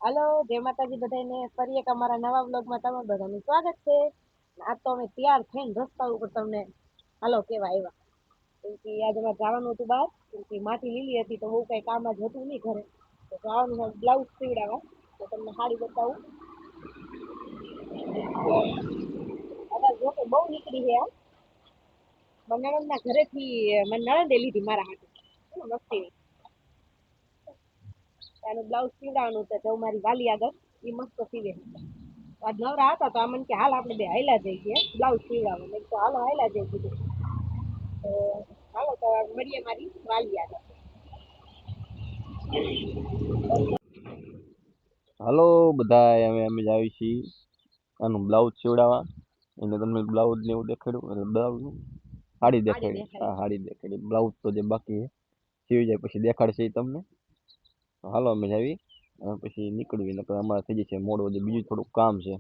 હાલો, જય માતાજી બધાને. ફરી એક અમારા નવા વ્લોગમાં તમારું બધાનું સ્વાગત છે. આજ તો અમે તૈયાર થઈને રસ્તા ઉપર તમને હાલો કેવા આવ્યા. કેમ કે આજે અમારે જવાનું હતું બહાર, કેમ કે માટી લીલી હતી તો બહુ કઈ કામ જ હતું નહીં ઘરે. તો જવાનું છે બ્લાઉઝ સીવડાવવા. તો તમને સાડી બતાવું. અવાજ જો કે બહુ નીકળી છે. મારા નણંદના ઘરેથી મારી નણંદે લીધી મારા હાટુ. મસ્તી એનું બ્લાઉઝ સીવડાવવાનું છે તો મારી વાલી આગળ એ મસ્ત સીવે. આજ નવરા હતા તો આ મને કે હાલ આપણે બે હાયલા જઈએ બ્લાઉઝ સીવડાવવા. મેં તો હાલો હાયલા જઈ કીધું. તો હાલો તો મળીએ મારી વાલી આગળ. હાલો બધા અમે આવી છીએ આનું બ્લાઉઝ સીવડાવવા. એને તમને બ્લાઉઝ ને એવું દેખાડ્યું એટલે બ્લાઉઝ સાડી સાડી દેખાડી. દેખાય. હા સાડી દેખાડી. બ્લાઉઝ તો જે બાકી છે સીવી જાય પછી દેખાડશે એ તમને. તો હાલો અમે આવી પછી નીકળવી નકર અમારે થઈ જશે મોડો. જે બીજું થોડુંક કામ છે.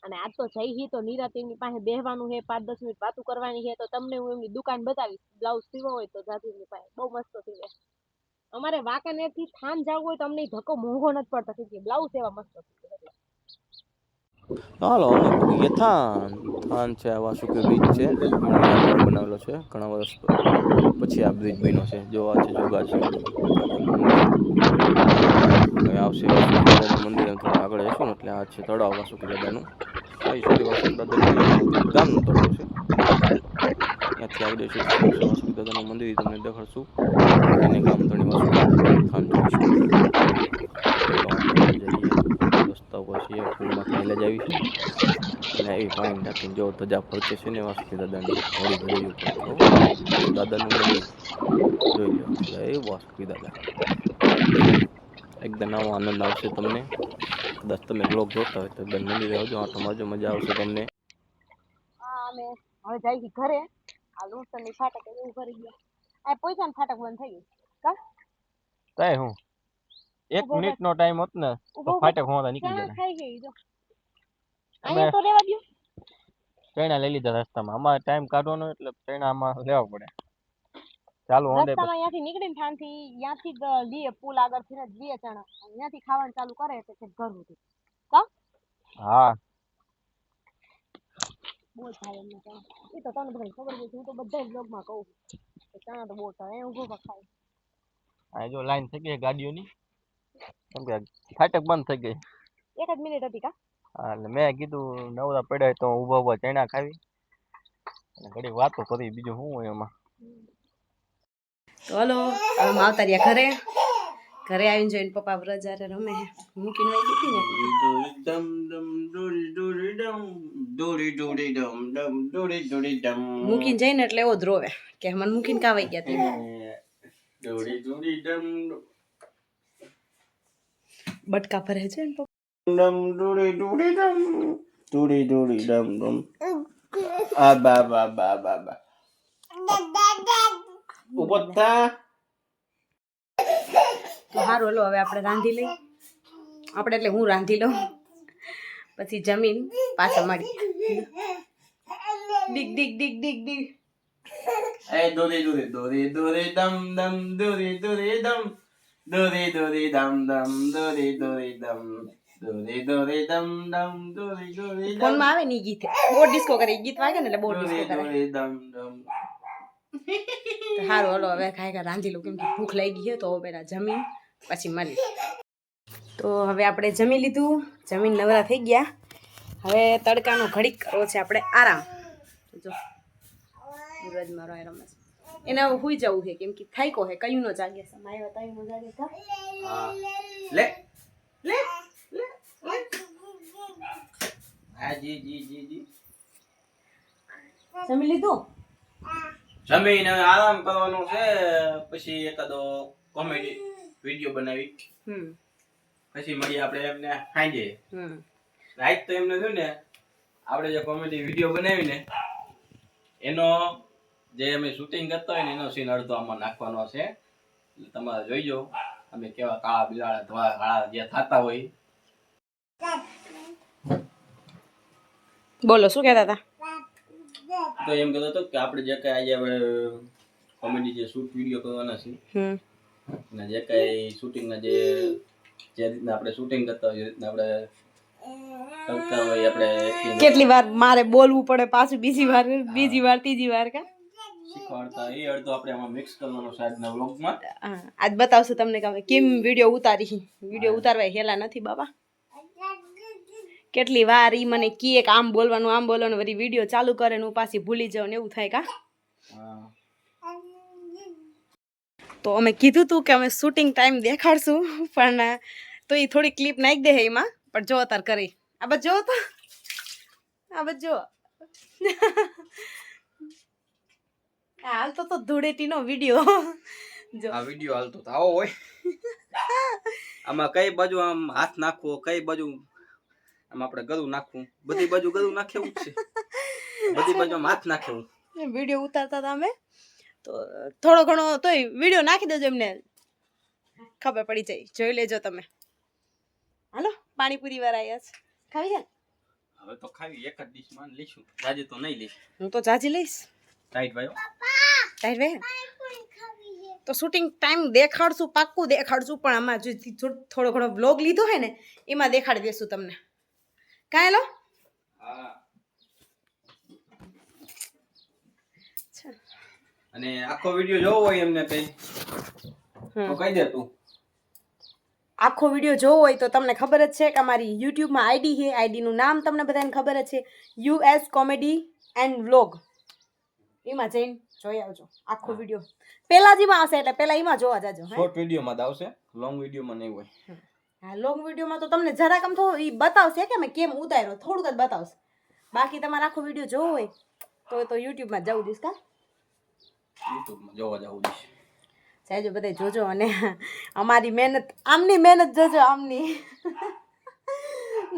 અને આજ તો જઈ તો નિરાત એમની પાસે બેહવાનું છે, 5-10 મિનિટ વાતું કરવાની છે. તો તમને હું એમની દુકાન બતાવીશ. બ્લાઉઝ સીવો હોય તો જાદુની પાસે બહુ મસ્ત સીવે. અમારે વાંકાનેરથી થાન જવું હોય તો અમને ધક્કો મોંઘો નથી પડતો, કેમ કે બ્લાઉઝ એવા મસ્ત સીવે. હાલો અમે પૂગી ગયા થાન. થાન છે આ વાસુકી બ્રિજ છે, હમણાં અહીંયા રોડ બનાવેલો છે ઘણા વર્ષ પછી આ બ્રિજ બન્યો છે. જોવા છે જોગા છે દાદાનું મંદિર. હવે આવશે વાસુકી દાદાનું મંદિર. એમ થોડા આગળ જશું ને એટલે આ છે તળાવ વાસુકી દાદાનું. સોરી વાસુકી દાદાનું નહીં, આ ગામનું તળાવ છે. ત્યાંથી આગળ જશું તો આવશે વાસુકી દાદાનું મંદિર, તમને દેખાડશું. એને ગામ ધણી વાસુકી દાદાનું થાન જોઈશું. ચાલો આપણે જઈએ. રસ્તા ઉપર છીએ, પુલમાંથી હાલ્યા જ આવી છે. અને આવી પાણી ટાંકીને જો ધજા ફરકે છે ને વાસુકી દાદાની ઘોડી ધજાયું ફરકે હો. દાદાનું મંદિર જોઈ લો. જય વાસુકી દાદા. એકદમ આવો આનંદ આવશે તમને. કદાચ તમે બ્લોગ જોતા હોય તો એકદમ મંદિરે આવજો, આટો મારજો, મજા આવશે તમને. હા, અમે હવે જઈ ઘરે. આ લૂંટની ફાટક એવું ભરી ગયા. આ પૈસાનું ફાટક બંધ થઈ ગયું. કા કઈ હું 1 ઉભો ઉભો મિનિટનો ટાઈમ હોત ને તો ઉભો ઉભો ફાટક હોતા નીકળી ચણા જાય. ખાઈ ગઈ જો. અમે અહીંયા તો રેવા દો. ચણા લઈ લીધા રસ્તામાં. અમારે ટાઈમ કાઢવાનો એટલે ચણામાં લેવા પડે. ચાલુ હોંદે રસ્તામાં પછી. અહીંયાથી નીકળીને થાનથી ત્યાંથી જ લીએ પુલ આગળથી ને લીએ ચણા. અહીંયાથી ખાવાનું ચાલુ કરે એટલે છે ઘર સુધી. કા હા બહુ ભાવે એમને ચણા. એ તો તમને બધાને ખબર છે. હું તો બધા બ્લોગમાં કહું કે ચણા તો બહુ ભાવે. એ ઊભો ખાય. અહીં જો લાઈન થઈ ગઈ ગાડીઓની. કેમ કે ફાટક બંધ થઈ ગઈ. એક જ મિનિટ હતી કા. હા એટલે મેં કીધું નવરા પડ્યા તો ઊભા ઊભા ચણા ખાવી અને ઘડી વાતો કરી. બીજું શું હોય એમાં. તો હલો હવે આવતા રહ્યા ઘરે. ઘરે આવીને જોઈને પપ્પા બ્રજારે રમે. મૂકીને વહી ગઈ ને મૂકીને જઈને એટલે એવો જ રોવે કે મને મૂકીને કાં વહી ગયા તી. બટકા ભરે છે ને ડમ ડોડી ડોડી ડમ ડોડી ડોડી ડમ ડમ આ બા બા બા બા બા ઉભો થા. તો સારું હલો હવે આપણે રાંધી લઈ. આપણે એટલે હું રાંધી લઉં પછી જમીન પાછા મળી. ડીક ડીક ડીક ડીક ડીક. એ દોરી દોરી દોરી દોરી દમ દમ દોરી દોરી દમ દોરી દોરી દમ દમ દોરી દોરી દમ દોરી દોરી દમ દમ દોરી દોરી દમ. ફોનમાં આવે ને ઈ ગીત બહુ ડિસ્કો કરે. ઈ ગીત વાગે ને એટલે બહુ ડિસ્કો કરે. દોરી દમ દમ. તો સારું હલો હવે ખાઈ રાંધી લઉં કેમ કે ભૂખ લાગી છે. તો પેલા જમીન પછી મળી. તો હવે આપણે જમી લીધું. જમીન નવરા થઈ ગયા. હવે તડકાનો ઘડીક કરવો છે આપણે આરામ. જો સૂરજ મારો આરામ છે. એને હવે સુઈ જવું છે કેમ કે થાયકો છે. કયું નો જાગે છે. માયો તાયું નો જાગે છે. હા લે લે લે હા જી જી જી જી. જમી લીધું. જમીને આરામ કરવાનો છે. પછી એકાદો કોમેડી વિડીયો બનાવી પછી મળીએ આપણે એમને સાંજે. રાત તો એમને થયું ને આપણે જે કોમેડી વિડીયો બનાવીને એનો જે અમે શૂટિંગ કરતા હોય ને એનો સીન અડધો આમાં નાખવાનો છે. એટલે તમારે જોઈજો અમે કેવા કાળા બિલાડા ધોળા કાળા જે થતા હોય. બોલો શું કહેતા હતા. તો એમ કહેતો હતો કે આપણે જે કઈ આજે આપણે કોમેડી જે શૂટ વિડીયો કરવાના છે અને જે કઈ શૂટિંગના જે જે રીતના આપણે શૂટિંગ કરતા હોય એ રીતના આપણે કરતા હોય આપણે કેટલી વાર મારે બોલવું પડે પાછું બીજી વાર ત્રીજી વાર કા શીખવાડતા એ અડધો આપણે આમાં મિક્સ કરવાનો છે આજના વ્લોગમાં. હા, આજ બતાવશું તમને કે અમે કેમ વિડીયો ઉતારી. વિડીયો ઉતારવા હેલા નથી બાબા. કેટલી વાર ઈ મને કહે કે આમ બોલવાનું વળી વિડીયો ચાલુ કરે ને હું પાછી ભૂલી જાઉં ને એવું થાય કા. હા તો અમે કીધું તું કે અમે શૂટિંગ ટાઈમ દેખાડશું પણ તો એ થોડી ક્લિપ નાખી દે એમાં પણ જો તાર કરી આ બસ જો તો આ બસ જો હાલ તો ધૂળેટીનો વિડીયો જો આ વિડીયો હાલતો તો આવો હોય. આમાં કઈ બાજુ આમ હાથ નાખવો, કઈ બાજુ આમ આપણે ગળું નાખવું, બધી બાજુ ગળું નાખેવું જ છે, બધી બાજુ આમ હાથ નાખેવું. વિડીયો ઉતારતા હતા અમે તો થોડો ઘણો તોય વિડીયો નાખી દેજો એમને ખબર પડી જાય. જોઈ લેજો તમે. હાલો પાણીપુરી વાર આવ્યા છે ખાવી છે હવે તો ખાવી એક જ ડીશ માં લઈશું, જાજે તો નહીં લઈશ. હું તો જાજી લઈશ. ટાઈટ ભાઈ ટાઈટ ભાઈ તો શૂટિંગ ટાઈમ દેખાડશું, પાક્કું દેખાડશું પણ આમાં જો થોડો ઘણો વ્લોગ લીધો હોય ને એમાં દેખાડી દેશું તમને. કાંઈ લો હા. અને આખો વિડીયો જોવો હોય એમને કઈ તો કહી દે તું. આખો વિડીયો જોવો હોય તો તમને ખબર જ છે કે અમારી યુટ્યુબમાં આઈડી છે. આઈડીનું નામ તમને બધાને ખબર જ છે, US Comedy and Vlog. એમાં જઈને જોઈ આવજો આખો વિડીયો. પહેલા જ એમાં આવશે એટલે પહેલા એમાં જોવા જાજો. શોર્ટ વિડીયોમાં જ આવશે, લોંગ વિડીયોમાં નહીં હોય. હા, લોંગ વિડીયોમાં તો તમને જરાક આમ થોડું એ બતાવશે કે મેં કેમ ઉતાર્યો, થોડુંક જ બતાવશે. બાકી તમારે આખો વિડીયો જોવો હોય તો યુટ્યુબમાં જવું દઈશ કા યુટ્યુબમાં જોવા જવું છે. સાહેબ બધા જોજો અને અમારી મહેનત આમની મહેનત જોજો. આમની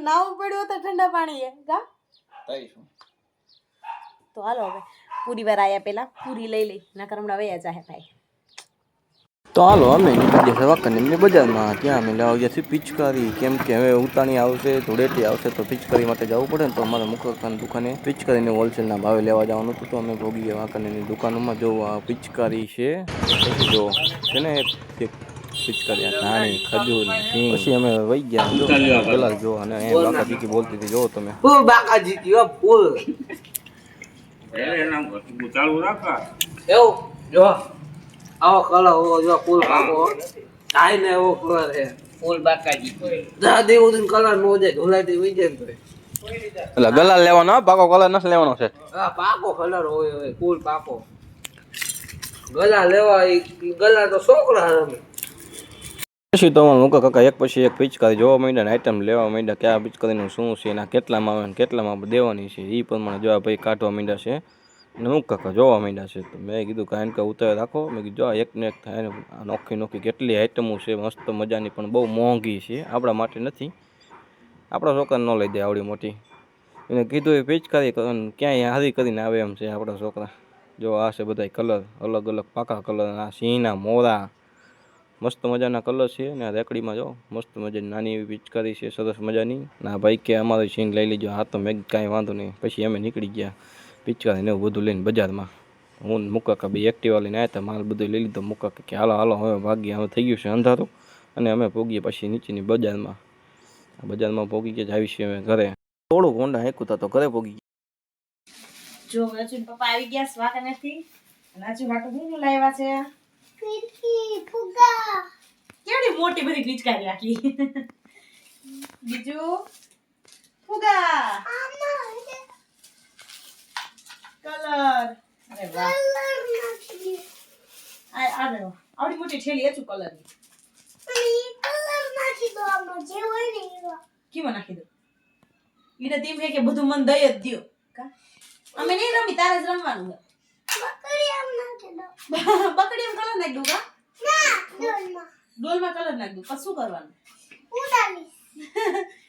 નાવું પડ્યું તો ઠંડા પાણી કા તઈશું. તો હાલો હવે પૂરી વાર આયા પેલા પૂરી લઈ લઈ નકર હમણાં વયા જાહે ભાઈ. તો હાલો અમે નીકળી જશે વાંકાનેરની બજારમાં. ત્યાં અમે લેવા ગયા છીએ પિચકારી, કેમ કે હવે ઉતાણી આવશે, ધૂળેટી આવશે તો પિચકારી માટે જવું પડે ને. તો અમારા મુખકાની દુકાને પિચકારીને હોલસેલના ભાવે લેવા જવાનું હતું. તો અમે ભોગી ગયા વાંકાનેરની દુકાનોમાં. જો આ પિચકારી છે, જો છે ને એક પિચકારી ધાણી ખજૂર પછી અમે વહી ગયા ગલાલ જો. અને બાકાજી કી બોલતી હતી જો તમે ફૂલ બાકાજી કી ફૂલ ચાલુ રાખા એવું જો આવો કલર હોવો જો ફૂલ બાકો આઈ ને એવો કલર છે ફૂલ બાકાજી. દાદી ઉદિન કલર નો જાય ધોલાતી વઈ જાય તો એટલે ગલાલ લેવાનો, પાકો કલર નથી લેવાનો છે. હા પાકો કલર હોય ફૂલ પાકો. ગલા લેવા ગલા તો છોકરા રમે. પછી તો મુકા કાકા એક પછી એક પિચકારી જોવા માંડ્યા ને આઈટમ લેવા માંડ્યા કે આ પિચકારીનું શું છે, એના કેટલામાં આવે ને કેટલામાં દેવાની છે એ પ્રમાણે જો ભાઈ કાઢવા માંડ્યા છે ને મુકા કાકા જોવા માંડ્યા છે. તો મેં કીધું કાંઈ કે ઉતારી રાખો. મેં કીધું જો એક ને એક થાય ને નોખી કેટલી આઈટમો છે મસ્ત મજાની, પણ બહુ મોંઘી છે, આપણા માટે નથી, આપણા છોકરાને ન લઈ દે આવડી મોટી. એને કીધું એ પિચકારી ક્યાંય હારી કરીને આવે એમ છે આપણા છોકરા. જો આ છે બધા કલર અલગ અલગ પાકા કલર, આ સિંહના મોરા મસ્ત મજાના કલર છે. ને આ રેકડીમાં જો મસ્ત મજાની નાની એવી પિચકારી છે સરસ મજાની. ના ભાઈ કે અમારી સીન લઈ લીજો. હા તો મેં કાંઈ વાંધો નહીં. પછી અમે નીકળી ગયા પિચકારી ને એવું બધું લઈને બજારમાં. હું મુકાકા બે એક્ટિવા લઈને આવ્યા હતા, માલ બધું લઈ લીધો. મુકાકા કે હાલો હાલો હવે ભાગ્ય, હવે થઈ ગયું છે અંધારું. અને અમે પોગીએ પછી નીચેની બજારમાં. પોગી ગયા આવી છીએ અમે ઘરે. થોડુંક હોન્ડા હેકું તો ઘરે પોગી ગયા. જો રાજુ પપ્પા આવી ગયા સ્વાગતથી. રાજુ હાટુ હું લાવ્યા છે ફુગ્ગા. કેવડી મોટી બધી પિચકારી રાખી. બીજું ફુગ્ગા કલર. અરે વાહ આવડી મોટી ઠેલી હતું કલરની. કેમાં નાખી દો? એને તેમ છે કે બધું મન દઈ જ દ્યો. અમે નહીં રમી, તારે જ રમવાનું છે. બકડી એમ કલર નાખી દઉં કા? ડોલમાં કલર નાખી દઉં. પછી શું કરવાનું?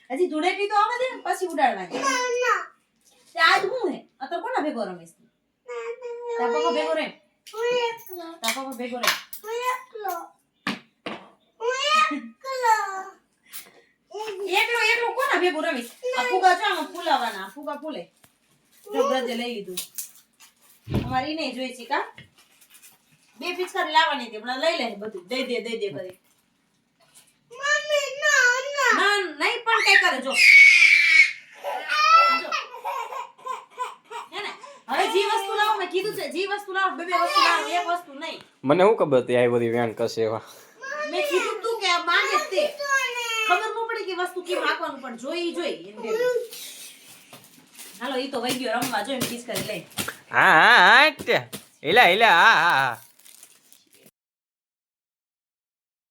હજી ધૂળેટી તો આવવા દે ને પછી ઉડાડવાની. આજ હું હે અતર કોના ભેગો રમીશ? તાર પપ્પા ભેગો રે. તાર પપ્પા ભેગો રે. એકલો કોના ભેગો રમીશ? આ ફુગા છે આમાં ફૂલાવાના. ફુગા ફૂલે. જો બ્રજે લઈ લીધું. અમારી નહીં જોઈ છે કા? બે પિચકારી લાવવાની હતી હમણાં લઈ લે બધું. દઈ દે કરી. મમ્મી નો ના નહીં પણ કઈ કરે જો હે ને હવે જે વસ્તુ લાવો મેં કીધું છે જે વસ્તુ લાવો બે વસ્તુ લાવો એક વસ્તુ નહીં મને શું ખબર હતી આ બધી વેણ કશે એવા મેં કીધું તું કે આ માંગે તે ખબર ન પડી કે વસ્તુ કેમ રાખવાનું પણ જોઈ એમ કે હાલો ઈ તો વઈ ગયો રમવા જો એમ કિસ કરી લઈ હા હા હા હિલા હિલા હા હા હા